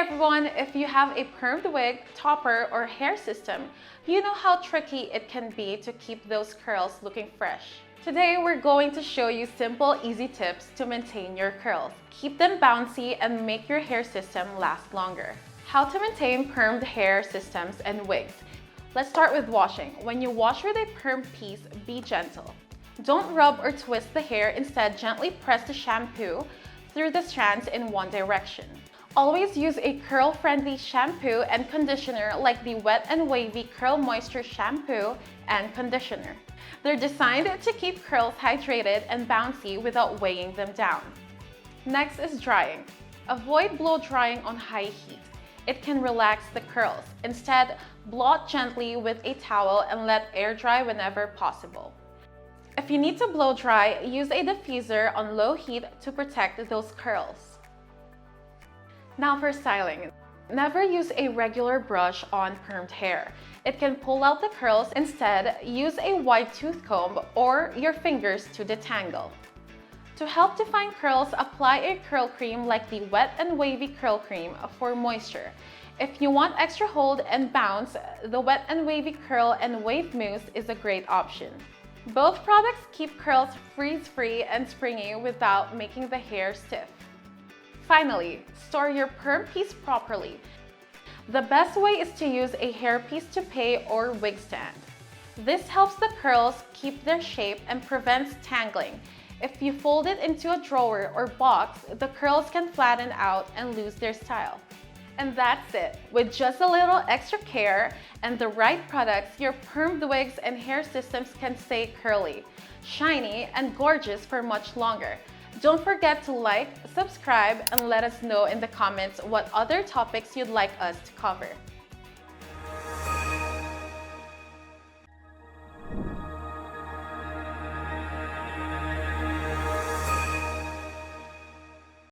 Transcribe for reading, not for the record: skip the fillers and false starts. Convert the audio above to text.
everyone, if you have a permed wig, topper, or hair system, you know how tricky it can be to keep those curls looking fresh. Today, we're going to show you simple, easy tips to maintain your curls. Keep them bouncy and make your hair system last longer. How to maintain permed hair systems and wigs. Let's start with washing. When you wash with a perm piece, be gentle. Don't rub or twist the hair, instead gently press the shampoo through the strands in one direction. Always use a curl-friendly shampoo and conditioner like the Wet n Wavy Curl Moisture Shampoo and Conditioner. They're designed to keep curls hydrated and bouncy without weighing them down. Next is drying. Avoid blow drying on high heat. It can relax the curls. Instead, blot gently with a towel and let air dry whenever possible. If you need to blow dry, use a diffuser on low heat to protect those curls. Now for styling. Never use a regular brush on permed hair. It can pull out the curls. Instead, use a wide tooth comb or your fingers to detangle. To help define curls, apply a curl cream like the Wet n Wavy Curl Cream for moisture. If you want extra hold and bounce, the Wet n Wavy Curl and Wave Mousse is a great option. Both products keep curls frizz-free and springy without making the hair stiff. Finally, store your perm piece properly. The best way is to use a hairpiece toupee or wig stand. This helps the curls keep their shape and prevents tangling. If you fold it into a drawer or box, the curls can flatten out and lose their style. And that's it. With just a little extra care and the right products, your permed wigs and hair systems can stay curly, shiny, and gorgeous for much longer. Don't forget to like, subscribe, and let us know in the comments what other topics you'd like us to cover.